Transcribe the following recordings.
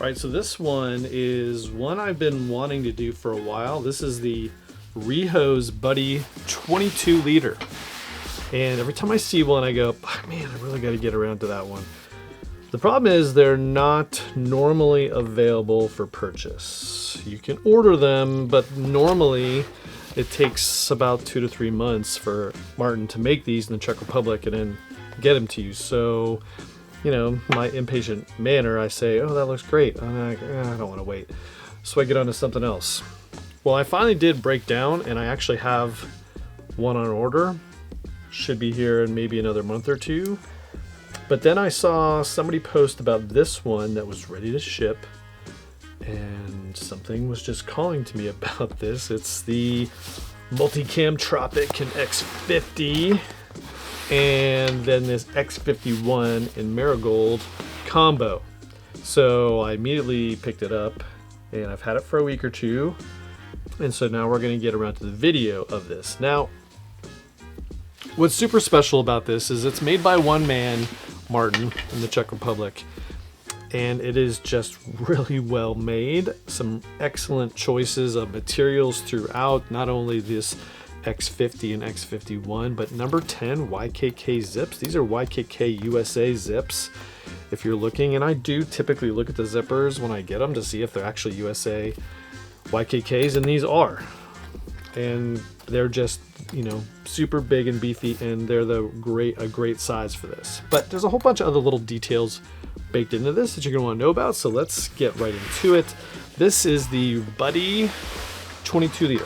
Right, so this one is one I've been wanting to do for a while. This is the Rehose BUDDY 22 liter. And every time I see one, I go, oh, man, I really got to get around to that one. The problem is they're not normally available for purchase. You can order them, but normally it takes about 2 to 3 months for Martin to make these in the Czech Republic and then get them to you. So, you know, my impatient manner, I say, oh, that looks great. I'm like, I don't want to wait. So I get on to something else. Well, I finally did break down, and I actually have one on order. Should be here in maybe another month or two. But then I saw somebody post about this one that was ready to ship, and something was just calling to me about this. It's the Multicam Tropic and X50, and then this X51 in Marigold combo. So I immediately picked it up, and I've had it for a week or two. And so now we're going to get around to the video of this. Now, what's super special about this is it's made by one man, Martin, in the Czech Republic. And it is just really well made. Some excellent choices of materials throughout, not only this X50 and X51, but number 10 YKK zips. These are YKK USA zips if you're looking, and I do typically look at the zippers when I get them to see if they're actually USA YKKs, and these are. And they're just, you know, super big and beefy, and they're a great size for this. But there's a whole bunch of other little details baked into this that you're gonna want to know about, so let's get right into it. This is the BUDDY 22 liter.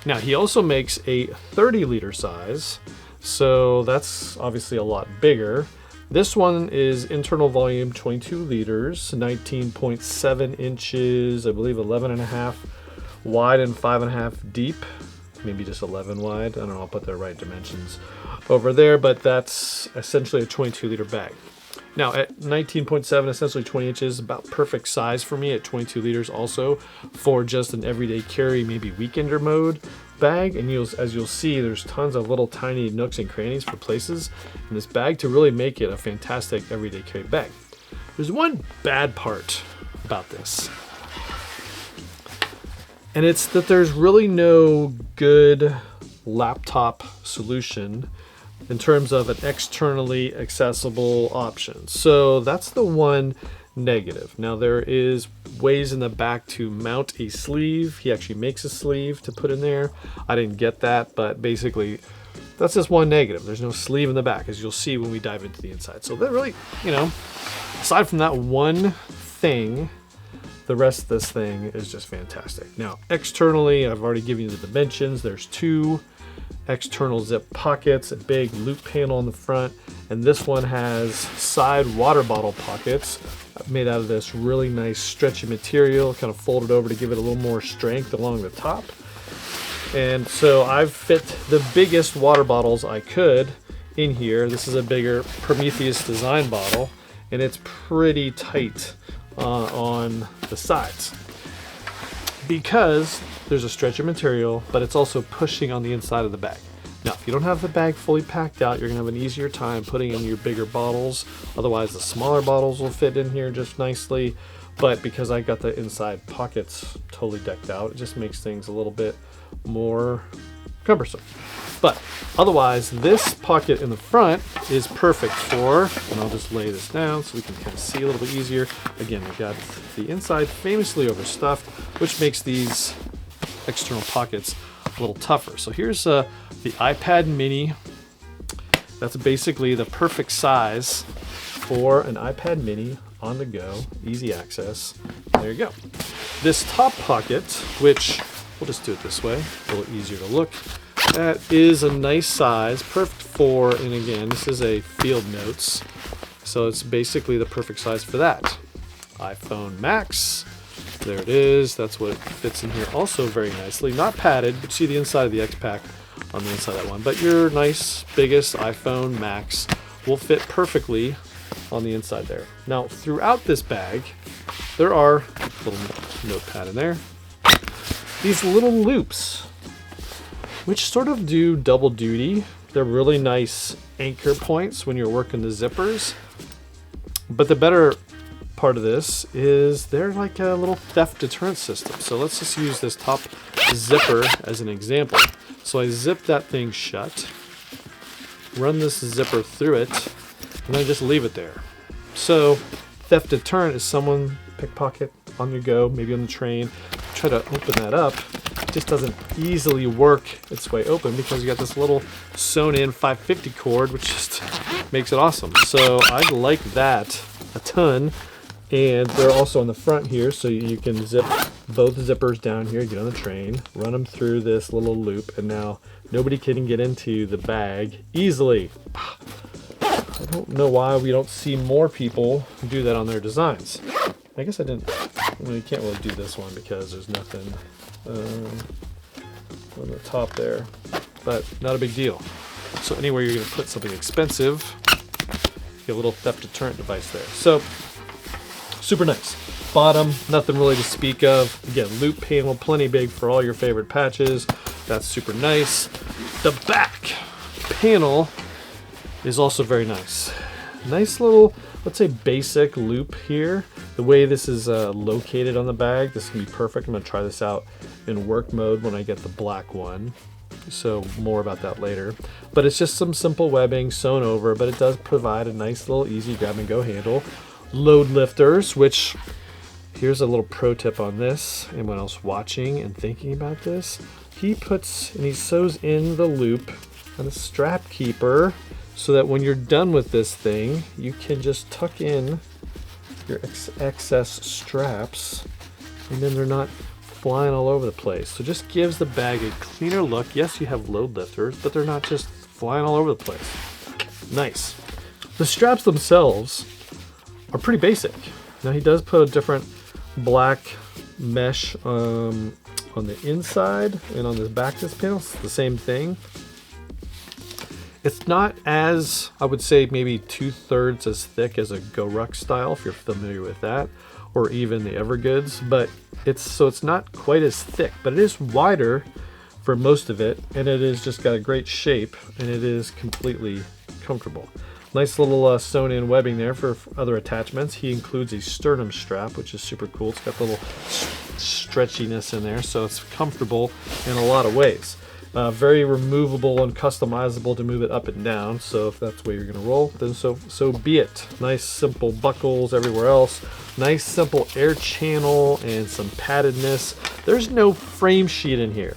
Now, he also makes a 30 liter size, so that's obviously a lot bigger. This one is internal volume 22 liters, 19.7 inches, I believe 11.5 wide and 5.5 deep, maybe just 11 wide. I don't know, I'll put the right dimensions over there, but that's essentially a 22 liter bag. Now at 19.7, essentially 20 inches, about perfect size for me at 22 liters also for just an everyday carry, maybe weekender mode bag. And as you'll see, there's tons of little tiny nooks and crannies for places in this bag to really make it a fantastic everyday carry bag. There's one bad part about this, and it's that there's really no good laptop solution in terms of an externally accessible option. So that's the one negative. Now there is ways in the back to mount a sleeve. He actually makes a sleeve to put in there. I didn't get that, but basically that's just one negative. There's no sleeve in the back, as you'll see when we dive into the inside. So that really, you know, aside from that one thing, the rest of this thing is just fantastic. Now, externally, I've already given you the dimensions. There's 2 external zip pockets, a big loop panel on the front, and this one has side water bottle pockets made out of this really nice stretchy material, kind of folded over to give it a little more strength along the top. And so I've fit the biggest water bottles I could in here. This is a bigger Prometheus design bottle, and it's pretty tight on the sides because there's a stretchy material, but it's also pushing on the inside of the bag. Now, if you don't have the bag fully packed out, you're gonna have an easier time putting in your bigger bottles. Otherwise, the smaller bottles will fit in here just nicely. But because I got the inside pockets totally decked out, it just makes things a little bit more cumbersome. But otherwise, this pocket in the front is perfect for, and I'll just lay this down so we can kind of see a little bit easier. Again, we got the inside famously overstuffed, which makes these external pockets a little tougher. So here's the iPad mini. That's basically the perfect size for an iPad mini on the go, easy access. There you go. This top pocket, which we'll just do it this way, a little easier to look. That is a nice size, perfect for, and again, this is a field notes, so it's basically the perfect size for that. iPhone Max, there it is. That's what it fits in here also very nicely. Not padded, but see the inside of the X-Pack on the inside of that one. But your nice, biggest iPhone Max will fit perfectly on the inside there. Now, throughout this bag, there are a little notepad in there. These little loops, which sort of do double duty. They're really nice anchor points when you're working the zippers. But the better part of this is they're like a little theft deterrent system. So let's just use this top zipper as an example. So I zip that thing shut, run this zipper through it, and then just leave it there. So theft deterrent is someone pickpocket on your go, maybe on the train, try to open that up. It just doesn't easily work its way open because you got this little sewn in 550 cord, which just makes it awesome. So I like that a ton. And they're also on the front here, so you can zip both zippers down here, get on the train, run them through this little loop, and now nobody can get into the bag easily. I don't know why we don't see more people do that on their designs. I guess I didn't, well, you can't really do this one because there's nothing on the top there, but not a big deal. So anywhere you're gonna put something expensive, get a little theft deterrent device there. So super nice. Bottom, nothing really to speak of. Again, loop panel, plenty big for all your favorite patches. That's super nice. The back panel is also very nice. Nice little, let's say basic loop here. The way this is located on the bag, this can be perfect. I'm gonna try this out in work mode when I get the black one. So more about that later. But it's just some simple webbing sewn over, but it does provide a nice little easy grab and go handle. Load lifters, which here's a little pro tip on this. Anyone else watching and thinking about this? He puts and he sews in the loop on a strap keeper so that when you're done with this thing, you can just tuck in your excess straps and then they're not flying all over the place. So just gives the bag a cleaner look. Yes, you have load lifters, but they're not just flying all over the place. Nice. The straps themselves are pretty basic. Now he does put a different black mesh on the inside and on the back of this panel. It's the same thing. It's not as, I would say, maybe 2/3 as thick as a Go Ruck style, if you're familiar with that, or even the Evergoods, but it's not quite as thick, but it is wider for most of it, and it is just got a great shape, and it is completely comfortable. Nice little sewn in webbing there for other attachments. He includes a sternum strap, which is super cool. It's got a little stretchiness in there, so it's comfortable in a lot of ways. Very removable and customizable to move it up and down. So if that's the way you're gonna roll, then so be it. Nice simple buckles everywhere else. Nice simple air channel and some paddedness. There's no frame sheet in here.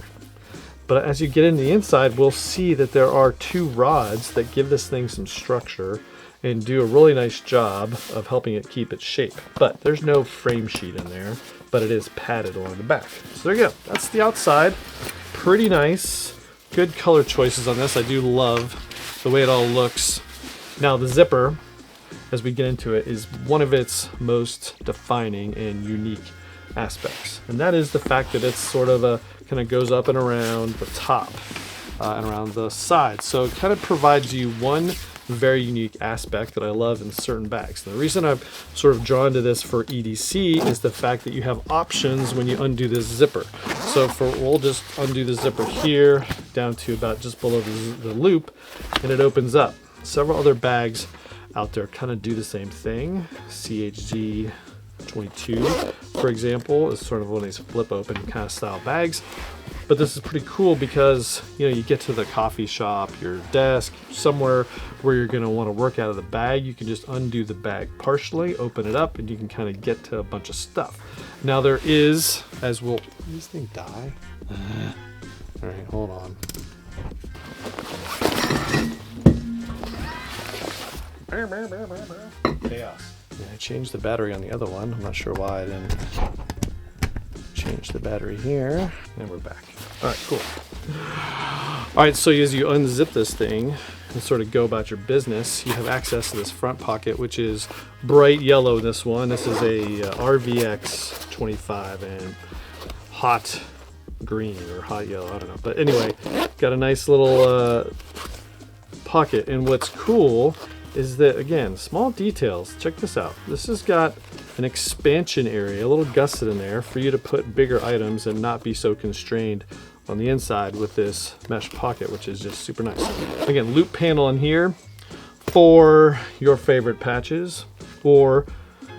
But as you get into the inside, we'll see that there are 2 rods that give this thing some structure and do a really nice job of helping it keep its shape. But there's no frame sheet in there, but it is padded along the back. So there you go. That's the outside. Pretty nice. Good color choices on this. I do love the way it all looks. Now the zipper, as we get into it, is one of its most defining and unique aspects. And that is the fact that it's sort of a kind of goes up and around the top and around the side. So it kind of provides you one very unique aspect that I love in certain bags. And the reason I'm sort of drawn to this for EDC is the fact that you have options when you undo this zipper. So we'll just undo the zipper here down to about just below the loop, and it opens up. Several other bags out there kind of do the same thing. CHG 22, for example, is sort of one of these flip open kind of style bags. But this is pretty cool because, you know, you get to the coffee shop, your desk, somewhere where you're going to want to work out of the bag. You can just undo the bag partially, open it up, and you can kind of get to a bunch of stuff. Now there is, as will this thing die? All right, hold on. Chaos. Yeah, I changed the battery on the other one. I'm not sure why I didn't change the battery here. And we're back. All right, cool. All right, so as you unzip this thing and sort of go about your business, you have access to this front pocket, which is bright yellow. This one, this is a RVX 25 and hot green or hot yellow, I don't know. But anyway, got a nice little pocket. And what's cool is that, again, small details. Check this out. This has got an expansion area, a little gusset in there for you to put bigger items and not be so constrained on the inside with this mesh pocket, which is just super nice. Again, loop panel in here for your favorite patches, or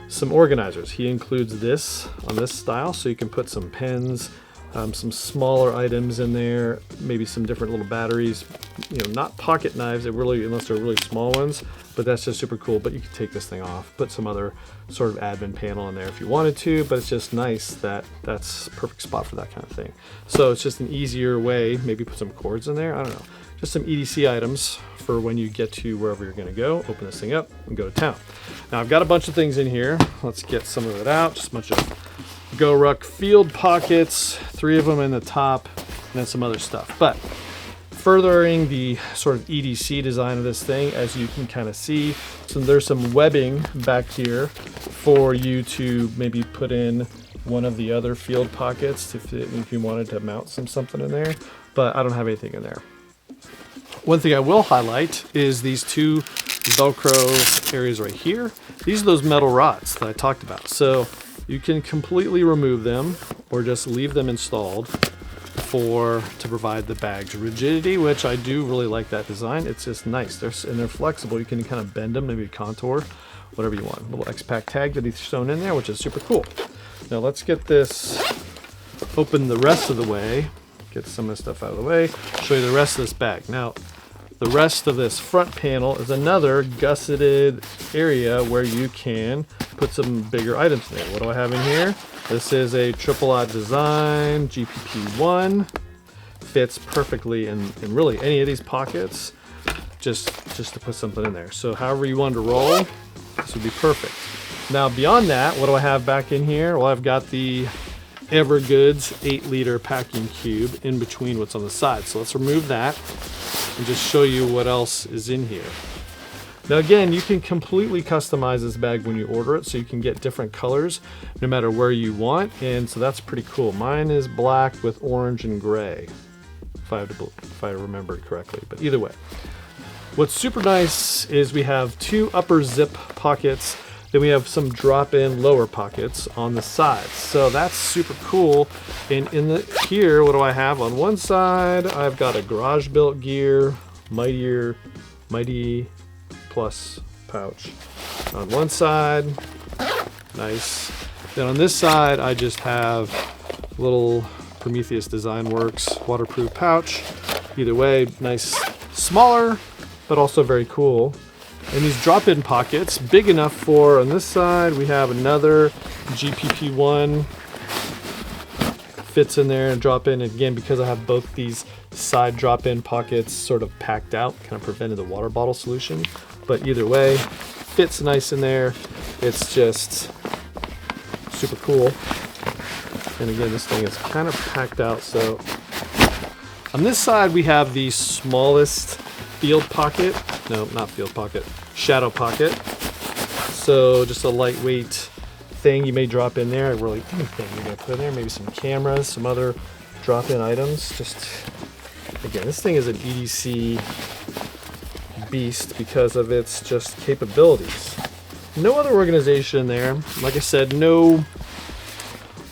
some organizers. He includes this on this style, so you can put some pens, some smaller items in there, maybe some different little batteries, you know, not pocket knives, unless they're really small ones, but that's just super cool. But you can take this thing off, put some other sort of admin panel in there if you wanted to, but it's just nice that that's a perfect spot for that kind of thing. So it's just an easier way, maybe put some cords in there, I don't know. Just some EDC items for when you get to wherever you're gonna go, open this thing up and go to town. Now I've got a bunch of things in here. Let's get some of it out, just a bunch of Go Ruck field pockets, 3 of them in the top, and then some other stuff. But furthering the sort of EDC design of this thing, as you can kind of see, so there's some webbing back here for you to maybe put in one of the other field pockets if you wanted to mount something in there, but I don't have anything in there. One thing I will highlight is these 2 Velcro areas right here. These are those metal rods that I talked about. So you can completely remove them or just leave them installed to provide the bag's rigidity, which I do really like that design. It's just nice. They're flexible. You can kind of bend them, maybe contour, whatever you want. A little X-Pac tag that he's shown in there, which is super cool. Now let's get this open the rest of the way, get some of the stuff out of the way, show you the rest of this bag. Now, the rest of this front panel is another gusseted area where you can put some bigger items in there. What do I have in here? This is a triple odd design GPP1. Fits perfectly in really any of these pockets, just to put something in there. So however you want to roll, this would be perfect. Now beyond that, what do I have back in here? Well, I've got the Evergoods 8-liter packing cube in between what's on the side. So let's remove that and just show you what else is in here. Now again, you can completely customize this bag when you order it, so you can get different colors no matter where you want, and so that's pretty cool. Mine is black with orange and gray, if I remember it correctly, but either way. What's super nice is we have 2 upper zip pockets, then we have some drop-in lower pockets on the sides. So that's super cool. And here, what do I have? On one side, I've got a Garage Built Gear Mighty Plus pouch. On one side, nice. Then on this side, I just have a little Prometheus Design Works waterproof pouch. Either way, nice, smaller, but also very cool. And these drop-in pockets, big enough for, on this side, we have another GPP1, fits in there and drop in. And again, because I have both these side drop-in pockets sort of packed out, kind of prevented the water bottle solution. But either way, fits nice in there. It's just super cool. And again, this thing is kind of packed out. So on this side, we have the smallest field pocket. No, not field pocket, shadow pocket. So just a lightweight thing you may drop in there. Really anything you're gonna put in there, maybe some cameras, some other drop-in items. Just, again, this thing is an EDC beast because of its just capabilities. No other organization there. Like I said, no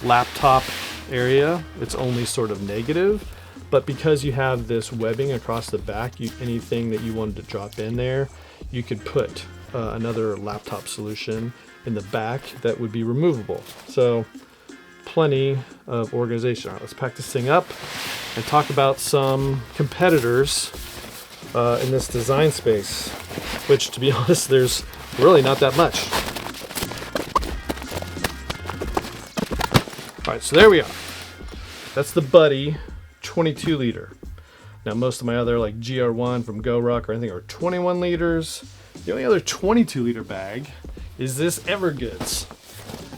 laptop area. It's only sort of negative. But because you have this webbing across the back, anything that you wanted to drop in there, you could put another laptop solution in the back that would be removable. So plenty of organization. All right, let's pack this thing up and talk about some competitors in this design space, which, to be honest, there's really not that much. All right, so there we are. That's the Buddy 22 liter. Now most of my other like GR1 from Go Ruck or anything are 21 liters. The only other 22 liter bag is this Evergoods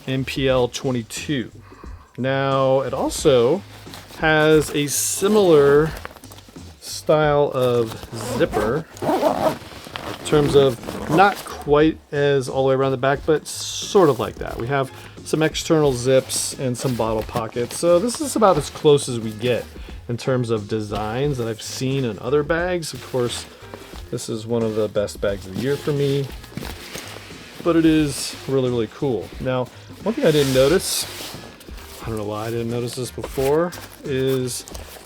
MPL 22. Now it also has a similar style of zipper in terms of not quite as all the way around the back, but sort of like that. We have some external zips and some bottle pockets. So this is about as close as we get in terms of designs that I've seen in other bags. Of course, this is one of the best bags of the year for me, but it is really, really cool. Now, one thing I didn't notice, I don't know why I didn't notice this before, is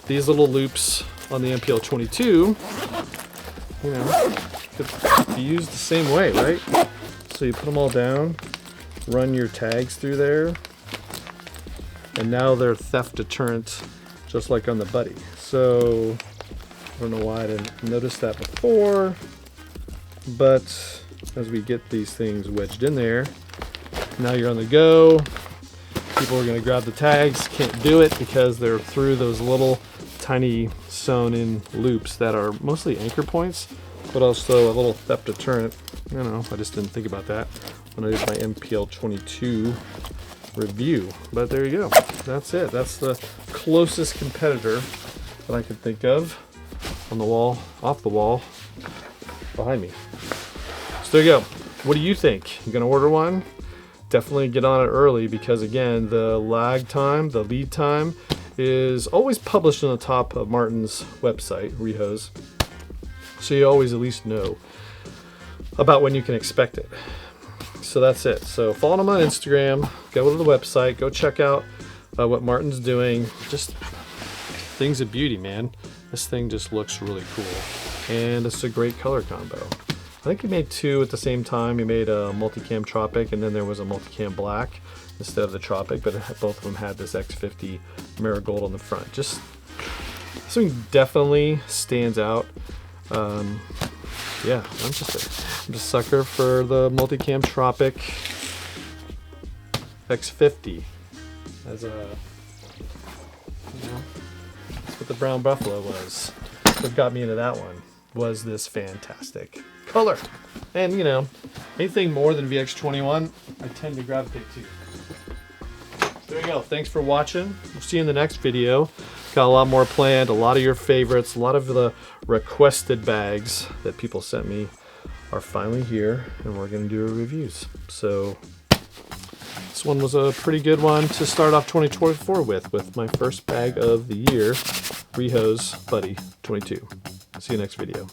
these little loops on the MPL 22, you know, could be used the same way, right? So you put them all down, run your tags through there, and now they're theft deterrent, just like on the Buddy. So I don't know why I didn't notice that before, but as we get these things wedged in there, now you're on the go. People are going to grab the tags, can't do it because they're through those little tiny sewn in loops that are mostly anchor points, but also a little theft deterrent. I don't know, I just didn't think about that when I did my MPL 22 review. But there you go, that's it. That's the closest competitor that I could think of on the wall, off the wall, behind me. So there you go. What do you think? You gonna order one? Definitely get on it early, because again, the lead time is always published on the top of Martin's website, Rehose. So you always at least know about when you can expect it. So that's it. So follow him on Instagram, go to the website, go check out what Martin's doing. Just things of beauty, man. This thing just looks really cool. And it's a great color combo. I think he made two at the same time. He made a multicam Tropic, and then there was a multicam black instead of the Tropic, but both of them had this X50 marigold on the front. Just something definitely stands out. Yeah, I'm just a sucker for the multicam Tropic X50 as a, you know, that's what the brown buffalo was. What got me into that one was this fantastic color. And you know, anything more than VX21, I tend to gravitate to. There you go. Thanks for watching. We'll see you in the next video. Got a lot more planned, a lot of your favorites, a lot of the requested bags that people sent me are finally here, and we're going to do reviews. So this one was a pretty good one to start off 2024 with my first bag of the year, Rehose BUDDY 22. See you next video.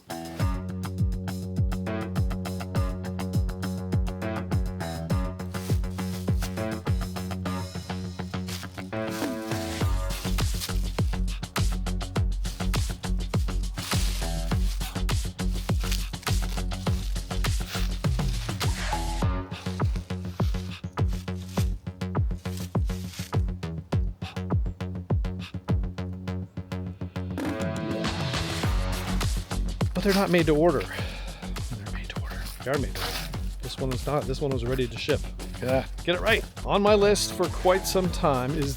But they're not made to order. They're made to order. They are made to order. This one is not. This one was ready to ship. Yeah, get it right. On my list for quite some time was